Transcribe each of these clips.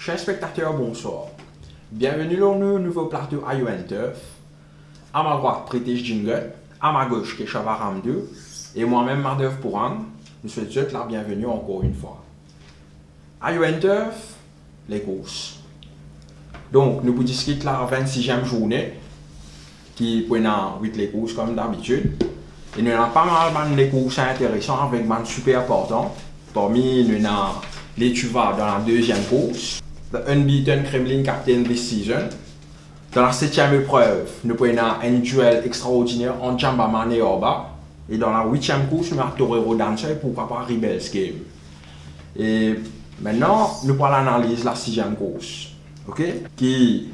Chers spectateurs, bonsoir. Bienvenue dans le nouveau plateau IO&Turf. À ma droite, Pritish Jingle. À ma gauche, Keshava Ramdeu. Et moi-même, Mardev Pourang. Nous souhaitons la bienvenue encore une fois. IO&Turf, les courses. Donc, nous vous discutons la 26e journée, qui prend 8 les courses comme d'habitude. Et nous avons pas mal de courses intéressantes avec des super importants. Parmi nous avons les Tuva dans la deuxième course, The Unbeaten Kremlin Captain this season. Dans la 7e épreuve, nous prenons un duel extraordinaire entre Jambaman et Orba. Et dans la 8e course, nous avons Torero Dancer et pourquoi pas Rebels Game. Et maintenant, nous prenons l'analyse de la 6e course. Ok? Qui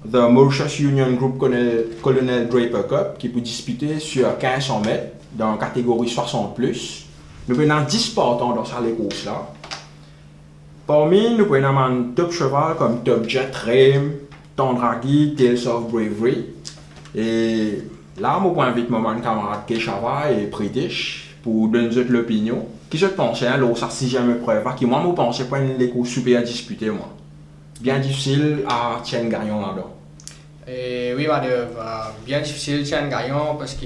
The Mauritius Union Group Colonel Draper Cup, qui peut disputer sur 1500 mètres dans la catégorie 60+. Nous prenons 10 partants dans cette course-là. Parmi nous prenons un top cheval comme Top Jet, Rame, Tandraghi, Tales of Bravery. Et là, je invite mon camarade Keshava et Pritish pour donner l'opinion. Qui se pensait à sa 6e épreuve, qui moi je pensais pas une course super disputée, moi. Bien difficile à tienne gagnant là-dedans. Oui, bien difficile tienne gagnant parce que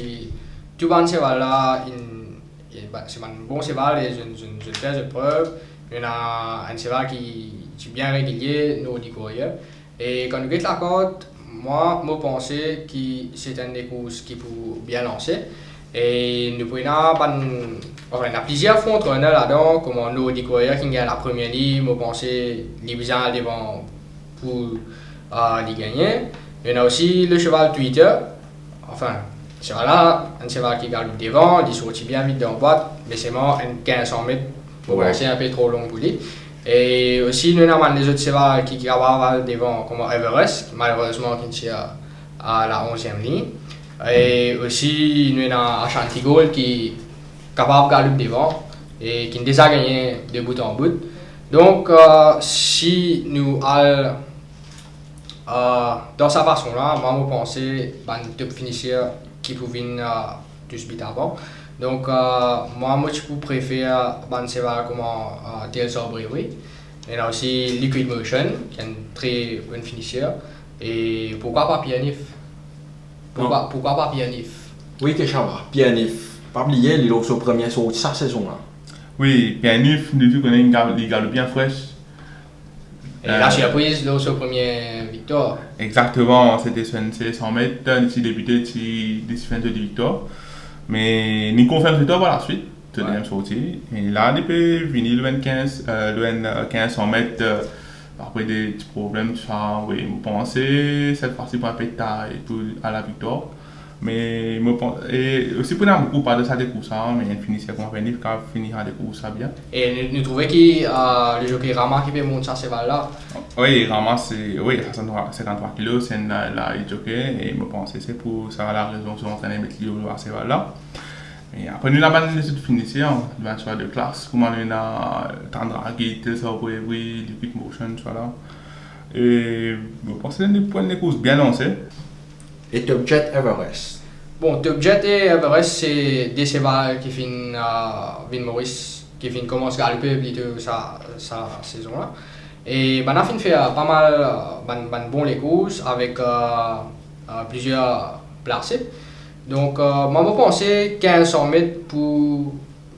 tout le cheval là, c'est un bon cheval et je fais épreuve. Il y a un cheval qui est bien régulier, nous dit courir. Et quand nous quittons la côte, moi, je pensais que c'était une course qui peut bien lancer. Et nous on a plusieurs fois entraîneurs là-dedans, comme nous dit courir qui gagne la première ligne, je pensais les besoins devant pour les gagner. Il y a aussi le cheval Twitter. Enfin, ce cheval-là, un cheval qui gagne devant, il sortit bien vite dans la boîte, mais c'est moi, 1500 mètres. C'est un peu trop long pour lui. Et aussi, nous avons des autres chevaux qui gravent devant, comme Everest, malheureusement qui est à la 11e ligne. Et aussi, nous avons Ashanti Gold qui est capable de galoper devant et qui a déjà gagné de bout en bout. Donc, si nous allons dans cette façon-là, moi, je pense que c'est un top finisher qui peut venir tout vite avant. Donc, moi, je préfère un cheval comme Tales of Bravery. Il y a aussi Liquid Motion, qui est un très bon finisher. Et pourquoi pas Pianif? Pourquoi pas Pianif? Oui, Keshava, Pianif. Pas oublier, il est au premier sur sa saison-là. Oui, Pianif, nous connaissons une galope bien fraîche. Et la surprise, là, sur première victoire. Exactement, c'était sur 100 mètres, il a débuté des de victoire. Mais nous confirmons tout par la suite, deuxième sortie. Et là, il peut venir le 1500 mètres, après des petits problèmes, oui, je pensais cette fois-ci pour un peu de taille à la victoire. Mais et aussi pour nous beaucoup parler de ça des courses, mais il finit comme Venif qui finira des courses bien. Et nous trouvons que le jockey Rama qui peut monter ça cheval là. Oui, Rama c'est 53 kg, c'est là il jockey et je pense que c'est pour ça la raison sur entraîner mettre lui à cheval là. Et après nous avons les autres finisseurs, le choix de classe, comme on a Tandraghi, Tales of Bravery, Liquid Motion, voilà. Et je pense que c'est des points de course bien lancés. Et Top Jet Everest. Bon, Top Jet et Everest, c'est des chevaux qui finissent à Ville-Maurice, qui commencent à galoper plutôt sa saison là. Et on a fait pas mal bon les courses avec plusieurs placés. Donc, moi, je pense que 1500 mètres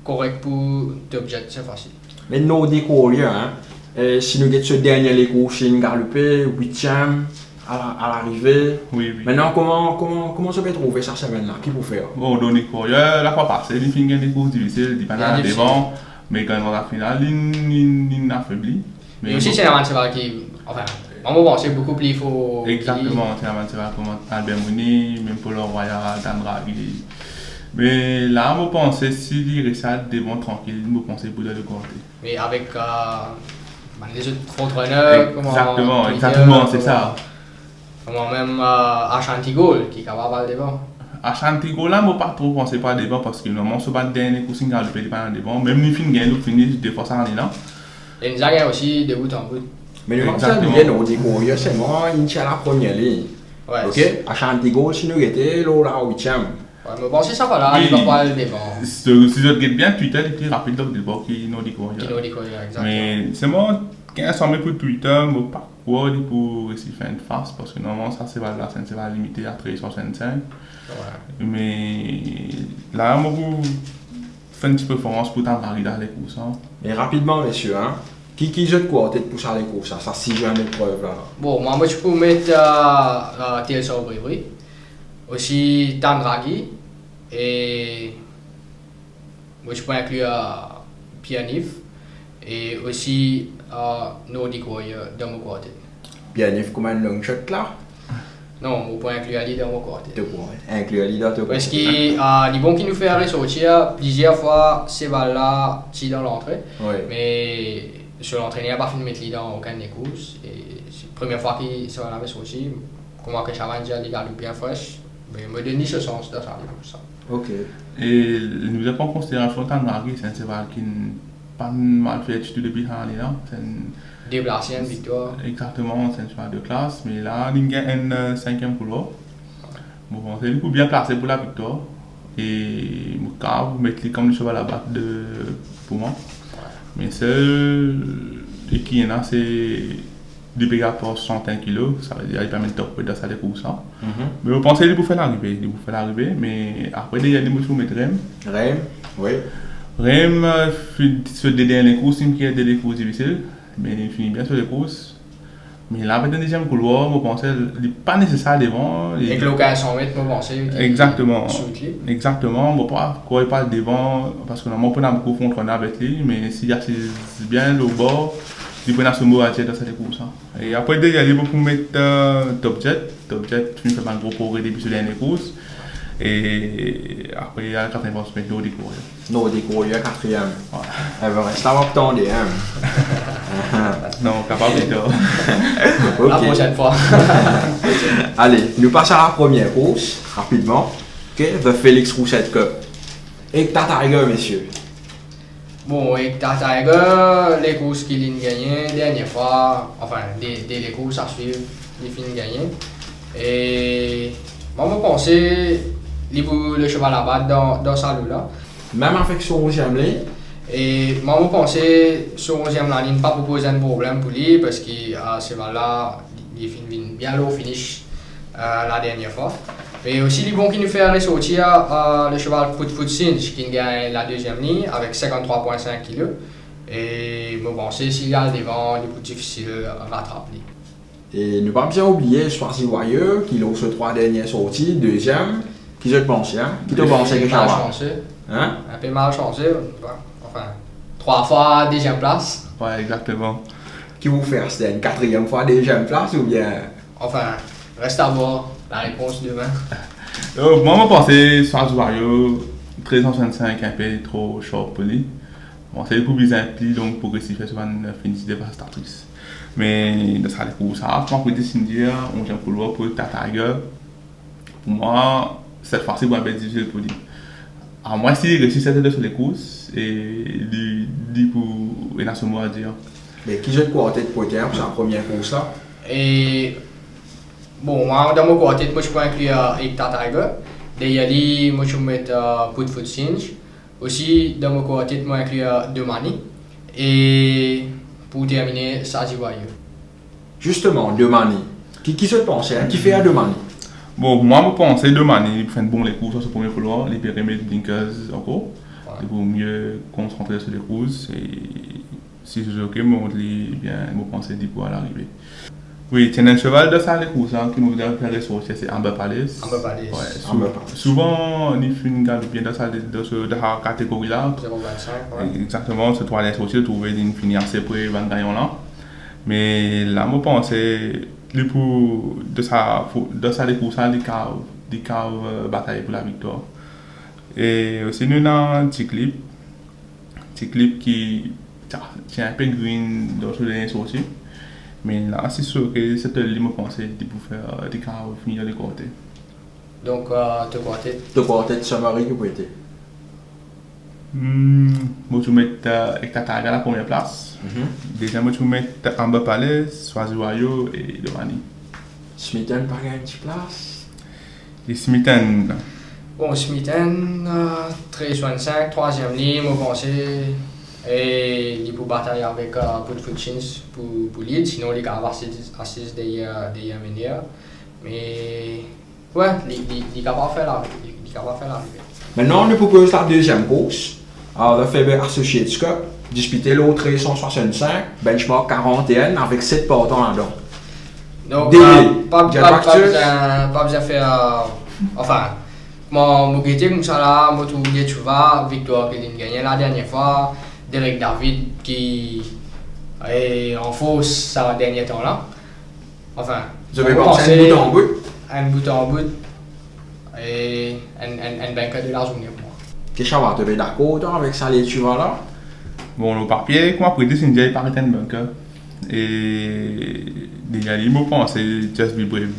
correct pour Top Jet, c'est facile. Mais nous découvrons, si nous avons ce dernier les courses, une galopée, 8e. À l'arrivée. Oui. Maintenant, comment ça peut trouver cette semaine-là? Qui peut faire? Bon, dans les coureurs, la fois passée, il finit des courses difficiles, il passe à devant, mais quand dans la finale, il affaiblit. Mais aussi, c'est un cheval qui. Enfin, on va penser beaucoup plus fort. Exactement, c'est un cheval comme Albert Mouni, même pour le Royal, Tandraghi. Mais là, je pense que s'il reste devant tranquille, je pense pour le côté. Mais avec les autres entraîneurs, exactement, c'est ça. Comment même Ashanti Gold qui est capable de devant. Ashanti Gold là, je ne pas trop penser pas devant parce que normalement, ce n'est dernier coup, il galopé pas devant. Même les fins gagnent, finissent de force en élan. Et nous avons aussi de bout en bout. Mais le moment bien au découvert, c'est moi, il tient la première ligne. Ouais. Ok? Ashanti Gold, si nous étions là, la 8e. Ouais, mais bon, c'est ça, voilà, il va pas aller devant. Si je regarde bien Twitter, il est plus rapide que le bord qui nous découvre. Qui nous découvre, exactement. Mais c'est moi. 1500 mètres pour Twitter, je ne pas quoi pour essayer de faire une face parce que normalement ça c'est la scène c'est va limiter à 365. Ouais. Mais là, je vais faire une petite performance pour t'envahir dans les courses. Hein. Et rapidement, messieurs, hein, qui jette quoi peut-être pour ça les courses, ça 6 jeunes épreuves là. Bon, moi je peux mettre Thiel sur Brévry, aussi Tandraghi, et moi je peux inclure Pianif, et aussi Nordic Warrior dans mon quartet. Pianif comme un long shot là. Non, on peut inclure Ali dans mon quartet. De quoi inclure leader de quoi. Parce que les bons qui nous fait ressortir plusieurs fois ces balles-là dans l'entrée, Oui. mais sur l'entraîneur n'a pas fini de mettre dans aucun des courses. Et c'est la première fois qu'il se va sorti, comment que Chavan déjà les gars bien fraîche, mais me donne ce sens de ça. Ok. Et nous avons en considération que Tandraghi, c'est un cheval qui n'a pas mal fait du tout depuis l'année. Déplacé une victoire. Exactement, c'est un cheval de classe, mais là, il y a un 5e couloir. Bon, c'est du coup bien placé pour la victoire. Et vous mettez comme le cheval à battre pour moi. Mais seul qui est là, c'est du Pega pour 61 kg, ça veut dire qu'il permet de top de ça les courses. Mais vous pensez qu'il vous fait l'arrivée, mais après il y a des mots mettre Rem. Rem, oui. Rem sur des dernières courses, il y a des courses difficiles, mais il finit bien sur les courses. Mais là, avec le deuxième couloir, je pense qu'il n'est pas nécessaire devant. Avec l'occasion 100 mètres, je pense. Exactement. Exactement. Je ne crois pas devant, parce que normalement, on a beaucoup de contre avec lui, mais s'il y a bien le bord, il peut se mot à jet dans cette course. Et après, il y a beaucoup de mettre Top Jet. Top Jet, il fait un gros progrès depuis sur les dernières courses. Et après, il y a la 4e place, mais Nordic Warrior. Nordic Warrior 4e. Ouais. Everest, ça va attendre, hein. Non, capable de Okay. La prochaine fois. Allez, nous passons à la première course, rapidement. Okay. The Félix Roussette Cup. Et Tata Tiger, messieurs. Bon, avec Tata Tiger, les courses qu'il a gagnées, dernière fois, enfin, les courses à suivre, il finit de gagner. Et moi, je pensais le cheval à battre dans sa là. Même avec son 11e ligne. Et moi, je pensais sur 11e ligne, il n'a pas proposé un problème pour lui parce que ce cheval-là, il finit bien low finish la dernière fois. Et aussi, les bons qui nous fait ressortir le cheval Foot Cinch qui gagne la 2e ligne avec 53,5 kg. Et je pensais s'il y a le devant, il est plus difficile à rattraper. Et ne pas bien oublier Swazi Warrior qui a eu 3 dernières sorties, 2e. Qui je pense, hein? Qui te pense que ça va? Hein? Un peu mal chancé. Enfin, 3 fois 2e place. Ouais, exactement. Qui vous fait? C'était une 4e fois 2e place ou bien? Enfin, reste à voir la réponse demain. Moi, je pensais Swazi Warrior 1365 un peu trop short pour lui. Bon, c'est le coup bizarre donc progressif, c'est une finition dévastatrice. Mais dans les courses, ça a été signé, on vient couloir pour Tata Tiger. Pour moi, cette fois-ci, c'est un peu difficile pour lui. À moi, s'il réussit cette sur les courses, et il pour ce mot à dire. Mais qui jette quoi en tête pour sa première course là? Et bon, moi, dans mon quartet, moi je peux inclure avec Tata Tiger. D'ailleurs, moi je peux mettre Foot Cinch. Aussi, dans mon quartet, moi inclure Demani. Et pour terminer, Swazi Warrior. Justement, Demani. Qui se pense, hein? Qui fait à Demani? Bon, moi, je pense que Demani fait bon les courses sur ce premier couloir, les périmètres blinkers encore. Ouais. Pour mieux concentrer sur les courses. Et si je joue ok, je pense que à l'arrivée. Oui, c'est un cheval de ça les courses qui nous a fait ressortir, c'est Amber Palace. Amber Palace. Ouais, souvent, on fait une garde bien dans cette catégorie-là. 0,25. Ouais. Exactement, ce trois les sorties, trouver une finir assez près Van Gaillon là. Mais là, je pense que pour de ça les courses, des caves bataille pour la victoire. Et aussi, nous avons un petit clip qui tient un peu green dans ce dernier sorties. Mais là, c'est sûr que c'est le libre pensée pour faire des cas finir les côtés. Donc, tu quartet? Tu quartet summary qui peut être? Moi, je vais mettre Tata à la première place. Déjà, moi, je vais mettre Amber Palace, Swazi Warrior et Demani. Smitten par une petite place? Et Smitten. Bon, Smitten, 13,65, 3e ligne, moi, je pensais Et il peut batailler avec beaucoup de chance pour lead, sinon il va avoir assise derrière Ménière. Mais ouais, il est capable de faire l'arrivée. Maintenant, on nous propose la deuxième course. Alors, le FEB Associates Cup, disputé l'autre 165, benchmark 41 avec 7 partants là-dedans. Donc, Délai. pas Jet besoin Factors. de faire. Enfin, mon guetté comme ça là, moi tout oublié, tu vois, victoire qu'il a gagné la dernière fois, Derek David qui est en fausse ça dernier temps là. Enfin, Je vais passer un bout en bout. Un bout en bout et un vainqueur de la journée pour moi. Qu'est-ce que tu es d'accord avec ça, les tu vas là? Bon, le papier, comment prêter, c'est une vieille paritaine bunker. Et déjà, il m'a pensé Just Be Brave.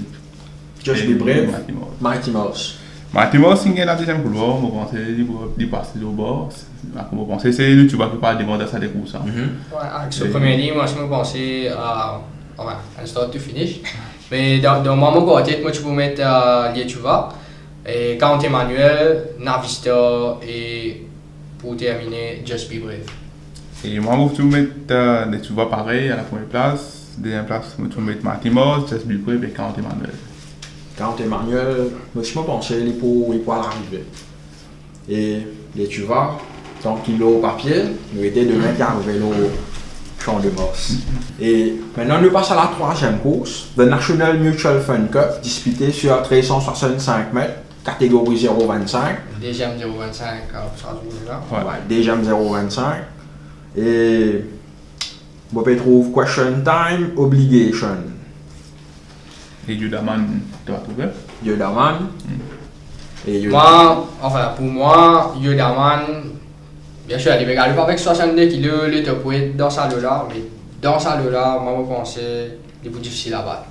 Just Be Brave, Mighty Mouse. Mighty Mouse. Mighty Mouse, c'est la deuxième couloir. Je pensais qu'il passait au bord. Je pensais que c'est le tuba qui parle devant ça des courses. Ouais, avec ce premier ligne, moi je me pensais à un start to finish. Mais dans mon côté, moi tu peux mettre Lietuva, et Count Emmanuel, Navista et pour terminer Just Be Brave. Et moi, je vais mettre des tubas pareils à la première place. Deuxième place, je vais mettre Mighty Mouse, Just Be Brave et Count Emmanuel. Count Emmanuel, moi je me pensais qu'il pour l'arrivée. Et les tu vas, donc il est au papier, nous était demain qui arrivait au champ de Moss. Et maintenant nous passons à la troisième course, le National Mutual Fund Cup, disputé sur 365 mètres, catégorie 0,25. Deuxième 0,25 pour ça là. Ouais, deuxième 0,25. Et vous pouvez trouver question time, obligation. Et Yudaman, tu vas trouver. Yodaman. Et Moi, enfin pour moi, Yodaman, bien sûr, il va gagner avec 62 kg, il te peut être dans sa là, mais dans sa là, moi je pense que c'est plus difficile à battre.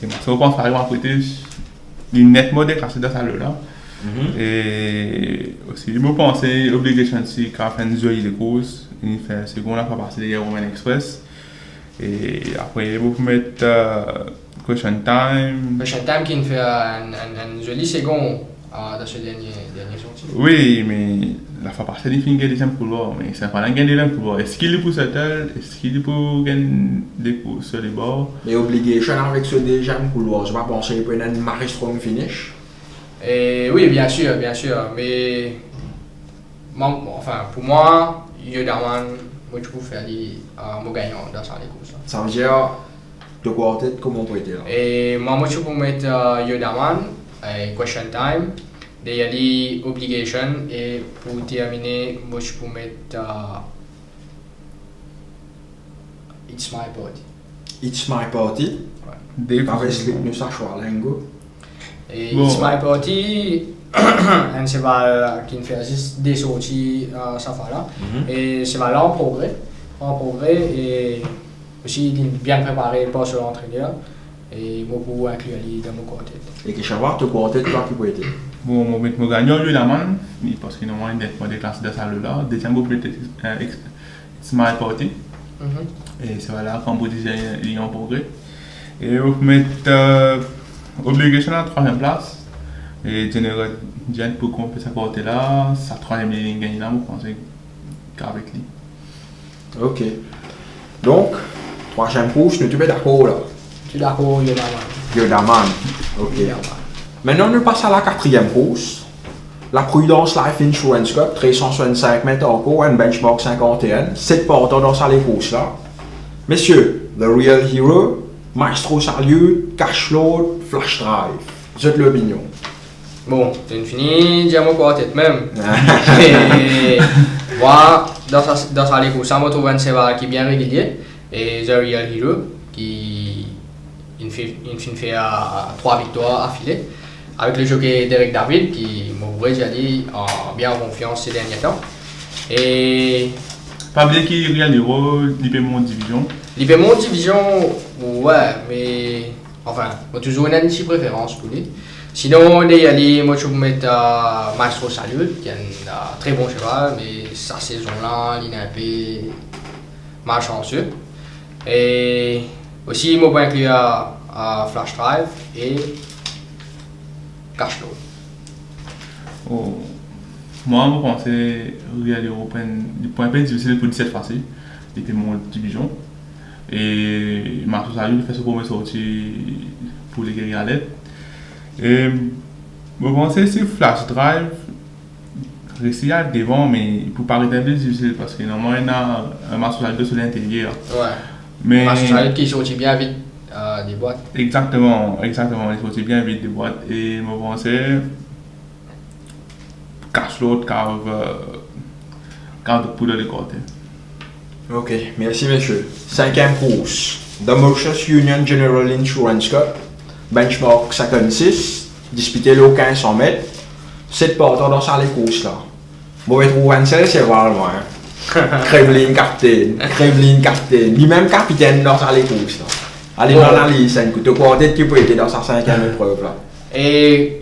Et moi, ça, je pense par exemple, il est nettement déclassé dans sa là. Et aussi, je pense que Obligation, c'est quand on fait une jolie de course, il fait second là, pour passer derrière Roman Express. Et après, vous pouvez mettre Question Time. Question Time qui fait un joli second dans ce dernier sortie. Oui, mais la fois passée, il fait une deuxième couloir, mais c'est pas un deuxième couloir. Est-ce qu'il est pour settle? Est-ce qu'il est pour gagner des courses sur les bords? Mais obligation avec ce deuxième couloir, je vais penser qu'il peut être un Marie Strong finish. Et oui, bien sûr, mais enfin, pour moi, Yodaman, moi je peux faire mon gagnant dans sa course. Ça veut dire, de quoi en tête, comment on peut être là? Et moi je peux mettre Yodaman, Question Time, Daily Obligation, et pour terminer, moi je peux mettre It's My Body. It's My Party. Dave, Avec ce que nous sachons à Lingo. Et Bon. It's My Party, un cheval qui ne fait juste des sorties ça va là. Et ce cheval là en progrès et aussi il est bien préparé par son entraîneur et beaucoup inclure lui dans mon côté. Et que savoir, de quoi en tête, toi qui peut être. bon, mon gagnant, Yudaman, parce qu'il est nettement déclassé dans sa là. Deuxième groupe, It's My Party. Et c'est là qu'en Bouddhisme, il est en progrès. Et vous mettre Obligation à la troisième place. Et General Jen pour qu'on puisse apporter là, sa troisième ligne gagne là, vous pensez qu'avec lui. Ok. Donc, troisième course, nous sommes d'accord là. Tu es d'accord, Yodaman? Yodaman. Ok. Maintenant, nous passons à la quatrième course. La Prudence Life Insurance Cup, 365 mètres en cours, un benchmark 51. 7 partants dans sa les courses là. Messieurs, The Real Hero, Maestro Salute, Cashload, Flash Drive. Vous êtes l'opinion. Bon, c'est fini, j'ai mon côté même. Et moi, dans sa course, ça me trouve un cheval qui est bien régulier et The Real Hero qui fait 3 victoires affilées. Avec le jockey Derek David qui m'a déjà dit bien en confiance ces derniers temps. Et Pas oublier qu'il y a des rôles, il peut monter division. l'IP mon division, ouais, mais enfin, j'ai toujours une petite préférence pour lui. Sinon, il y a les moi je peux mettre Maestro Salut, qui est un très bon cheval, mais sa saison-là, il est un peu malchanceux. Et aussi, il m'a inclure Flash Drive et Cashload. Oh. moi, je pensais regarder le point plus difficile pour 17 fois-ci. C'était mon division. Et Marcus Ayou fait ce premier sortie pour les guerriers à l'aide. Et je pensais que c'est Flash Drive, réussi à devant, mais pour pas arrêter plus difficile parce que normalement il y a un Marcus Ayou sur l'intérieur. Ouais. Mais Marcus Ayou qui sortit bien vite des boîtes. Exactement, il sortit bien vite des boîtes. Et je pensais cache l'autre, cave pour le côté. Ok, merci messieurs. Cinquième course. The Mauritius Union General Insurance Cup. Benchmark 56. Disputé le 1500 mètres. 7 partants dans ça les courses là. Bon, je trouve un seul, c'est vraiment. Kremlin capitaine. Lui-même capitaine dans ça les courses là. Allez dans la liste, tu crois peut-être qu'il peut être dans sa cinquième épreuve là. Et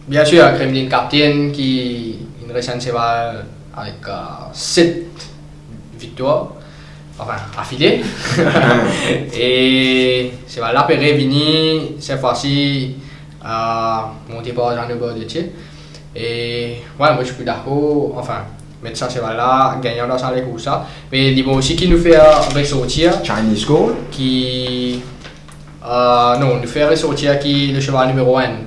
bien sûr, Kremlin capitaine qui une récente cheval avec 7 victoires, enfin affilées. Et cheval là peut revenir cette fois-ci monter par Jean-Noble de Thiers. Et ouais, moi je suis d'accord, enfin mettre ça cheval là, gagnant dans les courses ça. Mais il aussi qui nous fait ressortir Chinese Gold. qui non, nous fait ressortir qui le cheval numéro 1,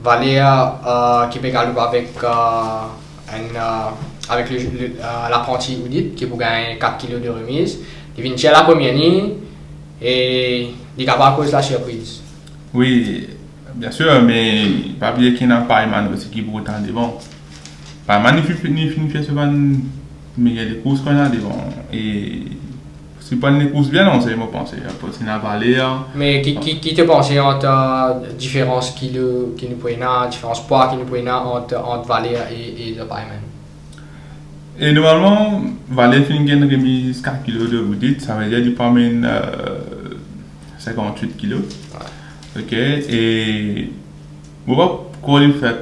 Valéa qui peut galoper avec l'apprenti Oudit qui peut gagner 4 kg de remise. Il vient à la première ligne et il est capable de cause la surprise. Oui, bien sûr, mais pas oublier qu'il y a Paiman aussi qui peut être devant. Paiman il fait souvent, mais il y a des courses qu'on a devant. Et c'est pas une course bien, non, c'est moi penser. C'est la Valéa. Mais qui te pense entre différence qui nous peut avoir, différence poids qui nous peut avoir entre Valéa et le Paiman? Et normalement, Valéa fait une remise 4 kg de Oudit, ça veut dire qu'il peut amener 58 kg. Ouais. Ok, et on va courir faire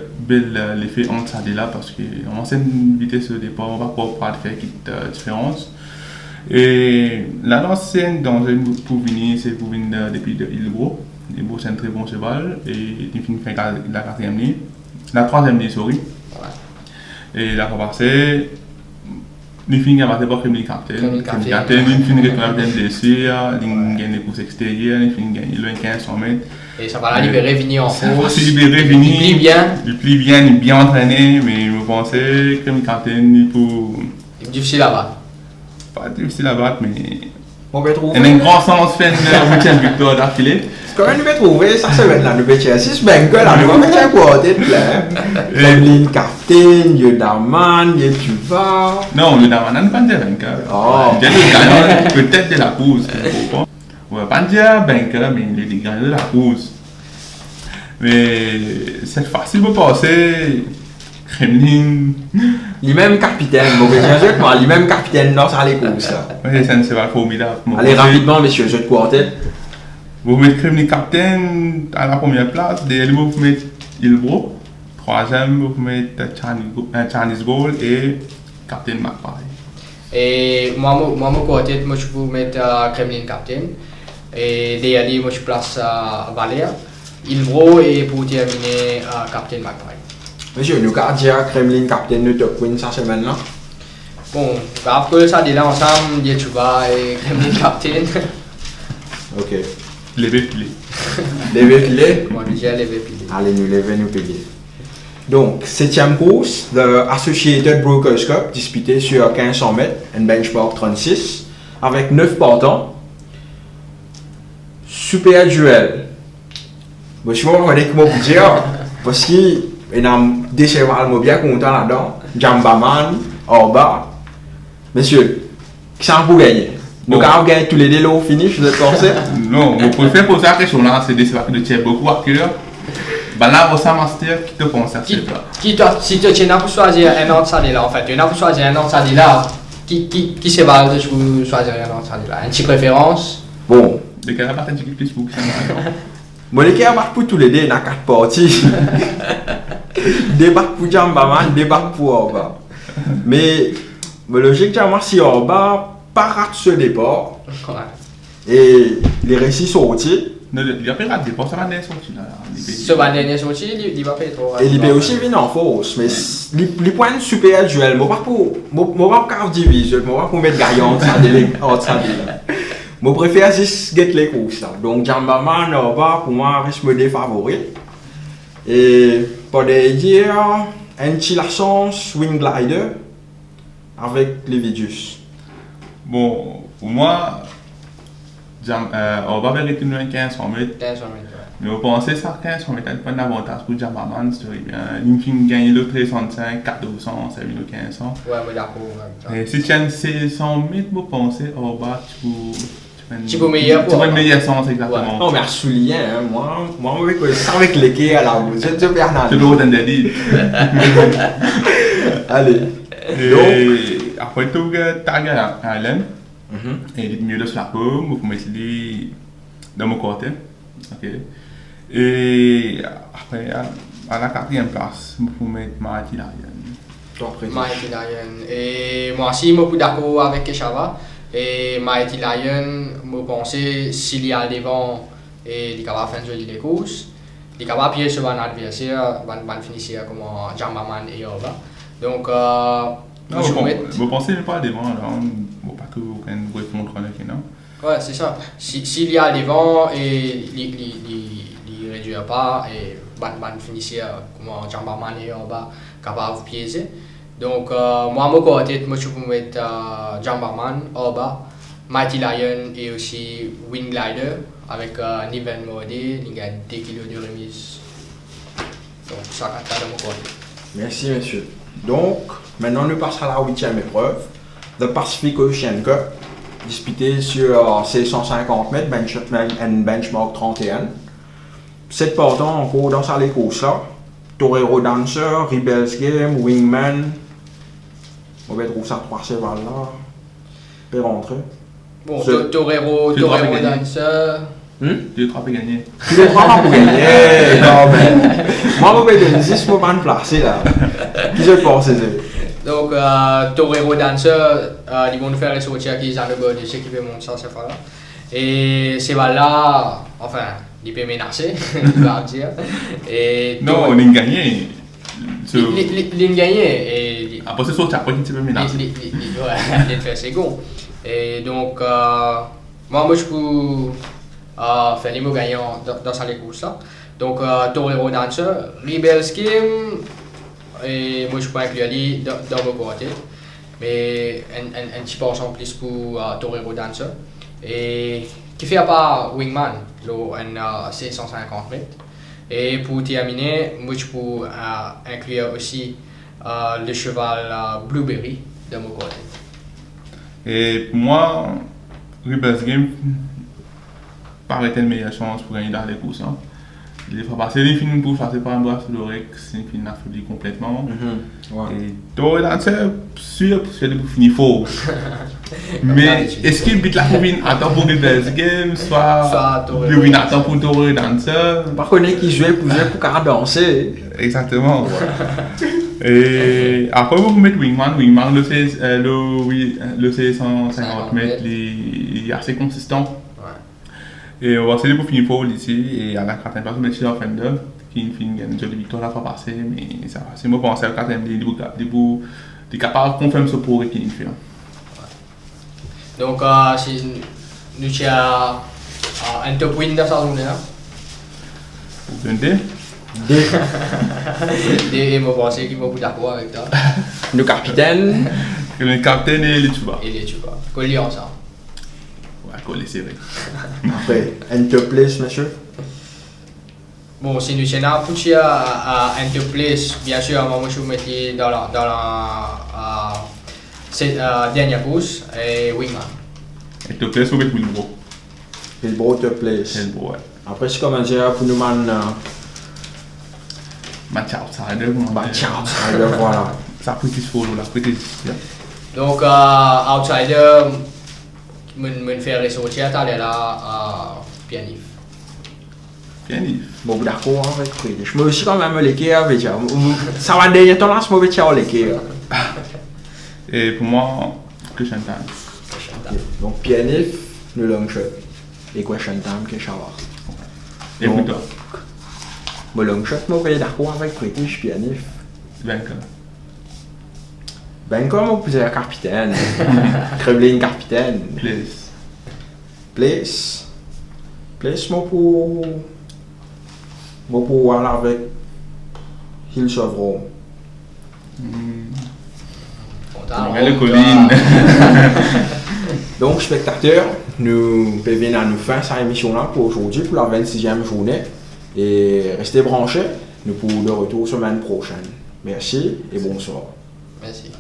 l'effet entre ça et là parce que on sait une vitesse de départ, on va pouvoir faire une différence. Et la l'ancienne danger pour venir, c'est pour venir depuis Ilbro. Ilbro c'est un très bon cheval et il finit la quatrième ligne, la troisième ligne, sorry. Ouais. Et là, on va passer. Il finit à passer par Kremlin Captain. Il finit par le blessure, il gagne les courses extérieures, il finit gagner le 1500 mètres. Et ça va la libérer, venir en course. Il plie bien. Il plie bien, il est bien entraîné, mais je pensais que Kremlin Captain, il est difficile à battre. Pas difficile à battre, mais. On peut trouver. Il a une grande chance de faire une 8e victoire d'affilée. Quand on peut trouver, ça se met là, nous peut-être 6 Bengal, nous va mettre un côté de là. Kremlin Captain, Yodaman, Yetuva. Non, Yodaman n'est pas un vainqueur. Oh. Il est le gagnant peut-être de la course. Ouais, pas un vainqueur, mais il est le gagnant de la course. Mais c'est facile de passer. Kremlin. Lui-même capitaine, bon, bien sûr que moi, lui-même capitaine dans ça les courses. Oui, c'est un cheval formidable. Allez, rapidement, messieurs, je te quartet. Vous mettez Kremlin Captain à la première place, derrière vous mettez Ilbro, troisième vous mettez Chinese Gold et Captain McPie. Et moi, mon quartet, moi je peux mettre Kremlin Captain. Et derrière moi je place Valéa, Ilbro et pour terminer Captain McPie. Monsieur, nous avons dit à Kremlin Captain de top win cette semaine-là. Bon, après ça, là ensemble, Yetuva et Kremlin Captain. Ok. Levé pilé. Levé pilé. Moi, déjà levé pilé. Allez, nous lever, nous payer. Donc, 7e course, le Associated Brokers Cup, disputé sur 1500 mètres, un benchmark 36, avec 9 partants. Super duel. Bon, je vais vous dire, parce qu'il y a des chevals bien contents là-dedans. Jambaman, Orba. Messieurs, qui s'en pour gagner? Nous avons gagné tous les deux au finish, vous êtes pensé? Non, vous préférez poser la question là, c'est des chevals de tiers beaucoup à cœur. Ben là, vous savez, master, qui te pense à ça? Si tu as pour choisir un autre salé là, en fait, tu as pour choisir un autre salé là, qui se va de choisir un autre salé là? Une petite préférence? Bon. Les gars, pas de Facebook, ça Moi, les gars, pour tous les deux, il y a 4 parties. Débat pour Jambaman, débat pour Orba. Mais, logique, si Orba pas rate ce départ, et les récits sortis, Il y a pas raté, pour ça, il est sorti là. Ce dernier sorti, il va pas trop. Et il peut aussi venir en force, mais les points super duels, moi pas pour diviser, moi pas pour mettre gagnant ça moi préfère juste get les courses là. Donc Jambaman pour moi reste me défavori. Et pour dire un petit la chance Wing Glider avec Levidius. Bon, pour moi, on va vers les 1500 mètres. 1500 mètres. Mais vous pensez ça 1500 mètres, pas d'avantage pour Jambaman, c'est bien. Il finit gagner le 365, 400, 7500. Ouais, moi d'accord. Et si tu as 600 mètres, vous pensez, on va tu peux meilleur pour. Tu peux meilleur sens, exactement. Non, mais à souligner, hein, moi, avec les quais à la route, je Bernard. Tu dois donner des Allez. Et après tout, tu as Allen. Et il est mieux de ce lapin, vous mettre lui dans mon côté. Ok. Et après, à la 4e place, vous mettre Mighty Lion. Mighty Lion. Et moi aussi, je suis d'accord avec Keshava. Et Mighty Lion, je pense s'il y a devant et il est capable de faire des courses, il est capable de piéger sur un adversaire, va finir comme Jambaman et Yoba. Donc, vous pensez pas devant, alors, pas que vous pouvez contre le non? Ouais, c'est ça. S'il y a devant et il ne réduit pas, et va finir comme Jambaman et Yoba, capable de piéger. Donc, moi, mon côté, je peux mettre Jambaman, Oba, Mighty Lion et aussi Wing Glider avec Niven Modé, il gagne 10 kg de remise. Donc, ça dans mon côté. Merci, monsieur. Donc, maintenant, nous passons à la 8e épreuve, The Pacific Ocean Cup, disputée sur 650 mètres, benchmark 31. Cette partant encore dans sa course là. Torero Dancer, Rebels Game, Wingman. On va trouver ça 3 chevals là. Peut rentrer. Bon, Torero Dancer. Tu 3 peux gagner. Tu les 3 pour gagner. Non, mais. Moi, je vais donner 6 moments de placer là. Qui je pense c'est donc, Torero Dancer, ils vont nous faire ressortir qui ont le bon de ce qui peut monter ça, c'est là. Et ces balles-là, enfin, ils peuvent menacer, je vais dire. Et non, on a gagné. Ils ont gagné. Après, c'est sorti, après, tu peux menacer. Ouais, ils fait second. Et donc, moi, je peux faire les mots gagnants dans cette course-là. Donc, Torero Dancer, Rebel Scheme, et moi, je peux inclure lui dans mon côté. Mais un petit portion plus pour Torero Dancer. Et qui fait à part Wingman, en 650 mètres. Et pour terminer, moi je peux inclure aussi le cheval Blueberry de mon côté. Et pour moi, Rebels Game paraît une meilleure chance pour gagner dans les courses. Hein. Il faut passer les films pour passer par un bras sur l'oreille, c'est une film affaiblie complètement. Et toi, là, c'est sûr que pour finir faux. Mais est-ce qu'il beat la combine attend pour Rebels Game, soit le win attend pour Torero Dancer? Par contre, qui jouait pour carrément danser. Exactement. Et après, vous mettez Wingman, le 650 mètres, il est assez consistant. Et on va essayer pour finir pour ici. Et à la 4e place, on met Sheila Fender, qui est une jolie victoire la fois passée. Mais ça va. C'est moi pour penser à la 4e, il est capable de confirmer ce pour qui fait. Donc, si nous avons un top win dans cette journée-là. Vous entendez? Et je pense qu'il va vous d'accord avec toi. Le capitaine. Le capitaine et les Tuba. Et les Tuba. Collés ensemble. Ouais, collés, c'est vrai. Après, un top place, monsieur. Bon, si nous avons un top place, bien sûr, moi je vous mettrai dans la dernière course et Wingman. Et top place, vous mettez Wilbro. Wilbro top place. Wilbro, ouais. Après, c'est comme un dire pour nous, Match outsider. Match outsider, voilà. Ça pretty follow là, pretty. Donc, outsider, me faire ressortir, t'as là, Pianif. Pianif. Bon, d'accord avec lui. Je me suis quand même l'équerre avec ça. Ça va dernier temps là, je me suis l'équerre. Et pour moi, Question Time. Donc, Pianif, le long shot. Et Question Time, que Chava. Écoute-toi. Moi, long shot, moi, je suis d'accord avec British Pianif. Vainqueur. Ben, comme vous êtes capitaine, Kremlin capitaine. Place. Place, moi, pour aller avec Hill Chevron. Le colline. Donc, spectateurs, nous venons à nous faire cette émission-là pour aujourd'hui, pour la 26e journée. Et restez branchés, nous pour le retour semaine prochaine. Merci et bonsoir. Merci.